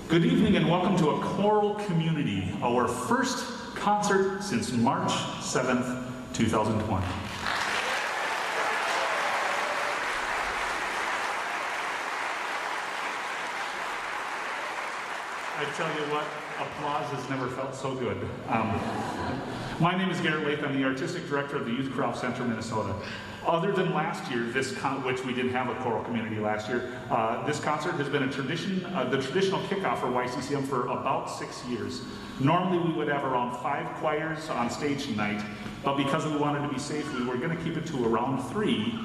Good evening and welcome to a Choral Community, our first concert since March 7th, 2020. I tell you what, applause has never felt so good. My name is Garrett Lath. I'm the Artistic Director of the Youth Choral Center, Minnesota. Other than last year, which we didn't have a choral community last year, this concert has been a tradition, the traditional kickoff for YCCM for about 6 years. Normally we would have around 5 choirs on stage tonight, but because we wanted to be safe, we were going to keep it to around 3.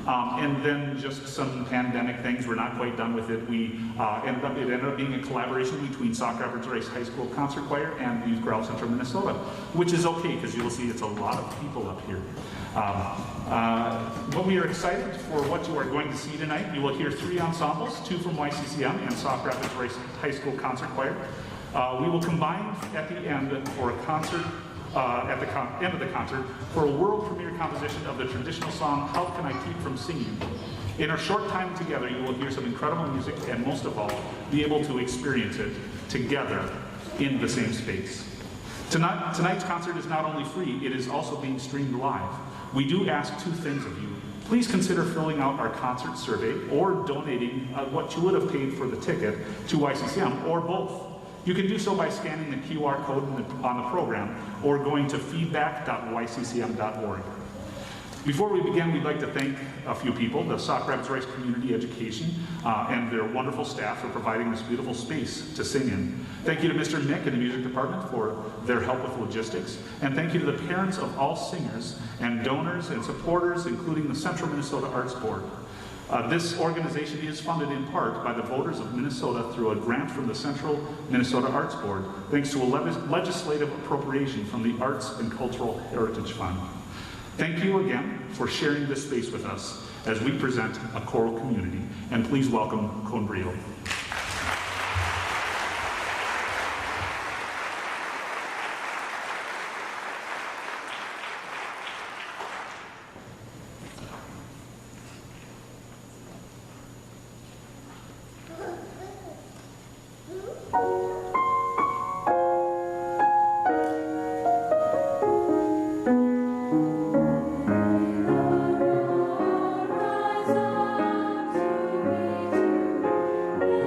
And then just some pandemic things, we're not quite done with it. It ended up being a collaboration between Sauk Rapids Rice High School Concert Choir and the Youth Choral Center of Minnesota, which is okay because you'll see it's a lot of people up here. But we are excited for what you are going to see tonight. You will hear 3 ensembles, 2 from YCCM and Sauk Rapids Rice High School Concert Choir. We will combine at the end for a concert at the end of the concert for a world premiere composition of the traditional song, How Can I Keep From Singing? In our short time together, you will hear some incredible music and most of all, be able to experience it together in the same space. Tonight's concert is not only free, it is also being streamed live. We do ask 2 things of you. Please consider filling out our concert survey or donating what you would have paid for the ticket to YCCM, or both. You can do so by scanning the QR code on the program or going to feedback.yccm.org. Before we begin, we'd like to thank a few people, the Sauk Rapids Rice Community Education and their wonderful staff for providing this beautiful space to sing in. Thank you to Mr. Nick and the music department for their help with logistics. And thank you to the parents of all singers and donors and supporters, including the Central Minnesota Arts Board. This organization is funded in part by the voters of Minnesota through a grant from the Central Minnesota Arts Board, thanks to a legislative appropriation from the Arts and Cultural Heritage Fund. Thank you again for sharing this space with us as we present a choral community. And please welcome Conbrio. Rise up to meet you.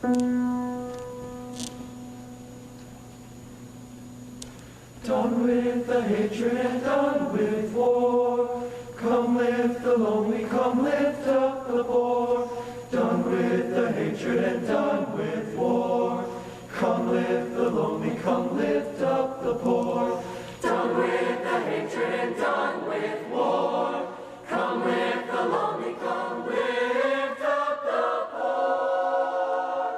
Done with the hatred and done with war. Come lift the lonely, come lift up the poor. Done with the hatred and done with war. Come lift the lonely, come lift up the poor. Done with the hatred and done with war. Come lift the lonely, come lift up the poor.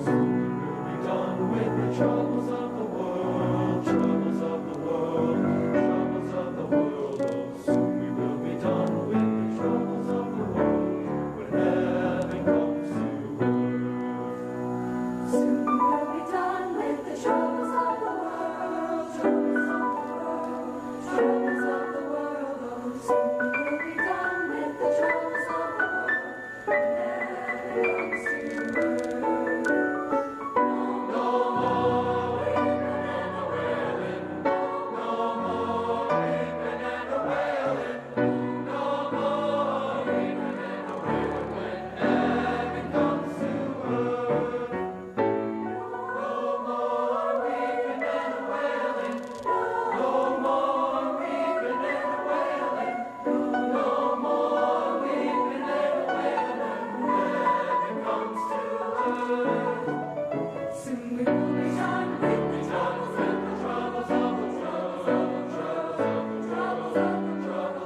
Soon we will be done with the troubles of the world, troubles of the world, troubles of the world. Oh, soon we will be done with the troubles of the world, when heaven comes to earth. Soon we will be done with the troubles of the world, troubles of the world, troubles of the world. Oh, soon we will be done with the troubles of the world, when heaven comes to earth. No more weeping and a wailing, no more weeping and a wailing, no more weeping and a wailing when heaven comes to earth. No more weeping and a wailing, no more weeping and a wailing, no more weeping and a wailing when heaven comes to earth. Soon we will be done with the troubles of the world, troubles of the troubles of the troubles of the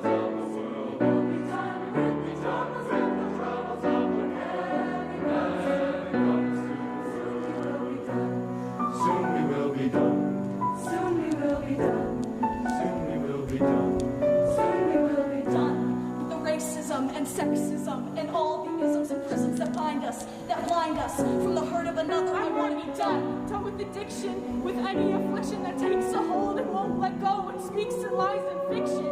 world. We will be done with the troubles and the troubles of when heaven comes to earth. Soon we will be done, Soon we will be done. soon we will be done. Soon we will be done. With the racism and sexism and all the isms and prisms that bind us, that blind us from the hurt of another. I want to be done. Done with addiction, with any affliction that takes a hold and won't let go and speaks in lies and fiction.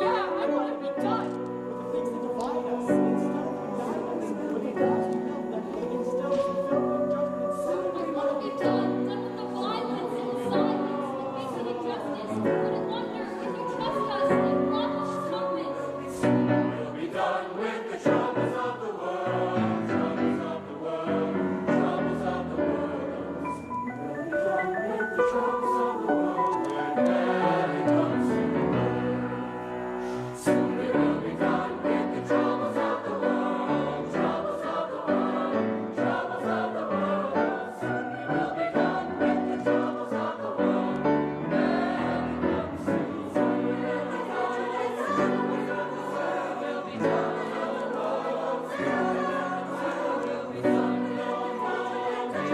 Yeah, I want to be done. With the things that divide us instead of unite us, with the laws we build that hate instills and fill with judgment. Soon we will be done. Done with the violence and the silence, with the injustice, wouldn't wonder if you trust us like raucous trumpets. Soon we will be done with the troubles of the world, troubles of the world, troubles of the world. Soon we will be done with the troubles of the world when heaven comes to earth. Soon we will be done with the troubles of the world, troubles of the world, troubles of the world. Soon we will be done with the troubles of the world when heaven comes to earth. Soon we will be done with the troubles of the world, will be done with the world. Soon we will be done with the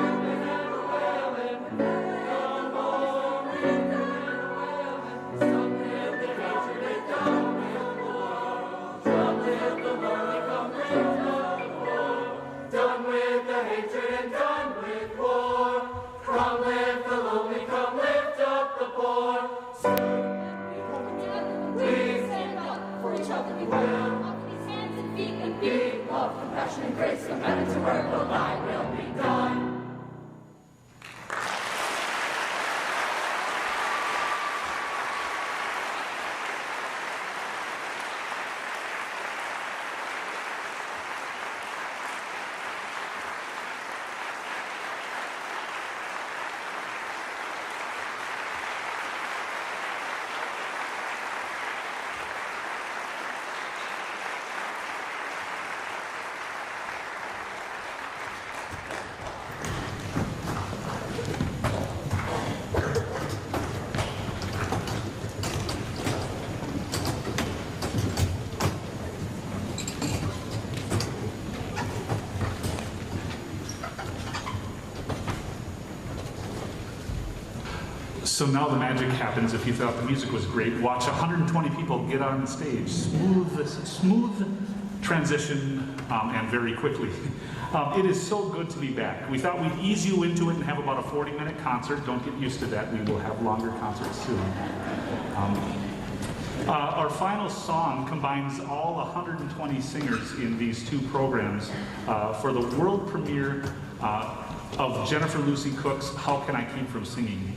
weeping and the wailing, no more weeping and wailing. Some live the hatred and done with war. Some live the lonely, come lift up the poor. Done with the hatred and done with war. Come lift the lonely, come lift up the poor. Soon We stand up for each other, we will. Up these hands and feet and feet. love, compassion, and grace, the men to work, the thy will be done. So now the magic happens. If you thought the music was great, watch 120 people get on the stage. Smooth transition and very quickly. It is so good to be back. We thought we'd ease you into it and have about a 40-minute concert. Don't get used to that. We will have longer concerts soon. Our final song combines all 120 singers in these two programs for the world premiere of Jennifer Lucy Cook's How Can I Keep From Singing?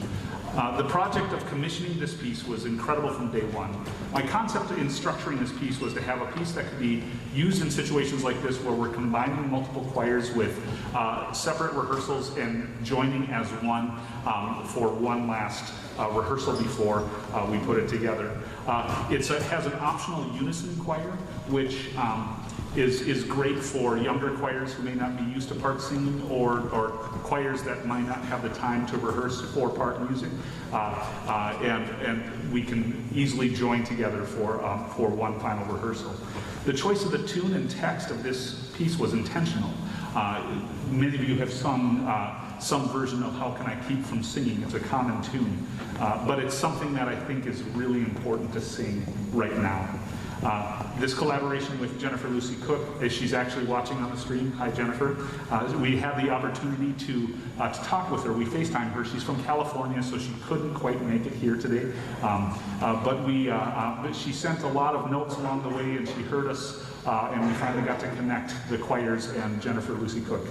The project of commissioning this piece was incredible from day one. My concept in structuring this piece was to have a piece that could be used in situations like this where we're combining multiple choirs with separate rehearsals and joining as one for one last rehearsal before we put it together. It has an optional unison choir, which is great for younger choirs who may not be used to part singing, or choirs that might not have the time to rehearse for part music, and we can easily join together for one final rehearsal. The choice of the tune and text of this piece was intentional. Many of you have sung some version of How Can I Keep From Singing. It's a common tune, but it's something that I think is really important to sing right now. This collaboration with Jennifer Lucy Cook, she's actually watching on the stream. Hi, Jennifer. We had the opportunity to talk with her. We FaceTimed her. She's from California, so she couldn't quite make it here today. But she sent a lot of notes along the way, and she heard us, and we finally got to connect the choirs and Jennifer Lucy Cook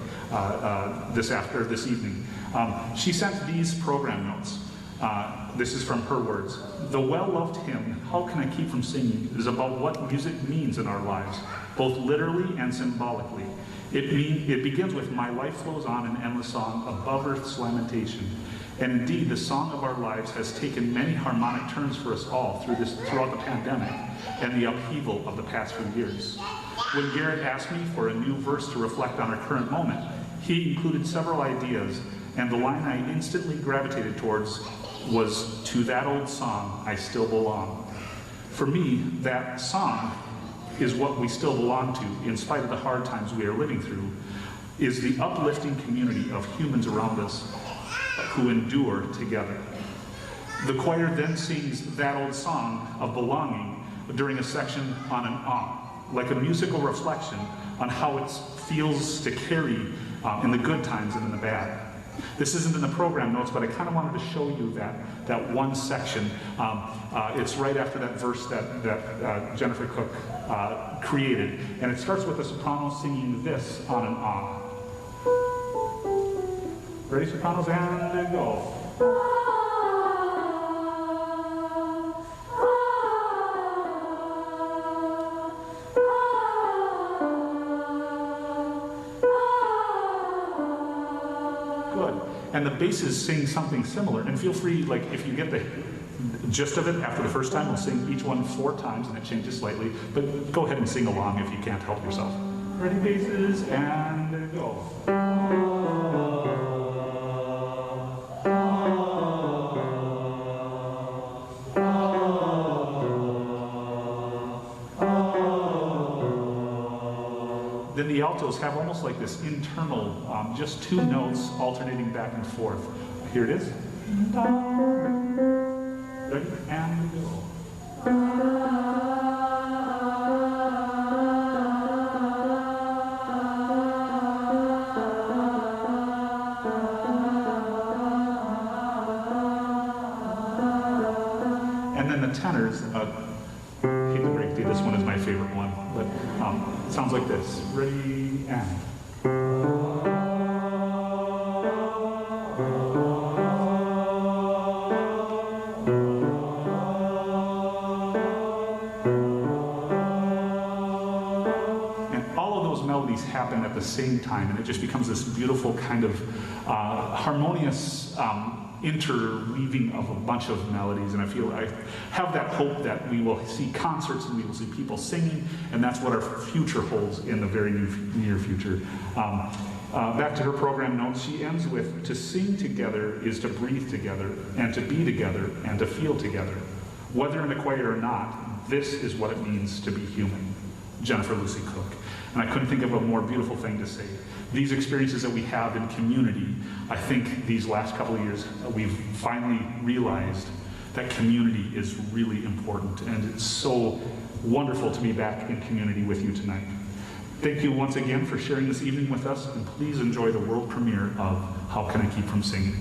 this evening. She sent these program notes. This is from her words. The well-loved hymn, How Can I Keep From Singing, is about what music means in our lives, both literally and symbolically. It begins with, my life flows on an endless song above earth's lamentation. And indeed, the song of our lives has taken many harmonic turns for us all throughout the pandemic and the upheaval of the past few years. When Garrett asked me for a new verse to reflect on our current moment, he included several ideas, and the line I instantly gravitated towards was, to that old song, I still belong. For me, that song is what we still belong to, in spite of the hard times we are living through, is the uplifting community of humans around us who endure together. The choir then sings that old song of belonging during a section on an awe, like a musical reflection on how it feels to carry in the good times and in the bad. This isn't in the program notes, but I kind of wanted to show you that one section. It's right after that verse that Jennifer Cook created, and it starts with the soprano singing this on an awe. Ready, sopranos, and go. And the basses sing something similar. And feel free, like, if you get the gist of it after the first time, we'll sing each one 4 times and it changes slightly. But go ahead and sing along if you can't help yourself. Ready, basses, and go. Then the altos have almost like this internal, just 2 notes alternating back and forth. Here it is. Ready? And go. And then the tenors, hate to break to you, this one is my favorite one, but it sounds like this. Ready, and. And all of those melodies happen at the same time, and it just becomes this beautiful kind of harmonious interweaving of a bunch of melodies, and I have that hope that we will see concerts and we will see people singing, and that's what our future holds in the very near future. Back to her program notes, she ends with, to sing together is to breathe together, and to be together, and to feel together. Whether in a choir or not, this is what it means to be human. Jennifer Lucy Cook. And I couldn't think of a more beautiful thing to say. These experiences that we have in community, I think these last couple of years, we've finally realized that community is really important, and it's so wonderful to be back in community with you tonight. Thank you once again for sharing this evening with us, and please enjoy the world premiere of How Can I Keep From Singing?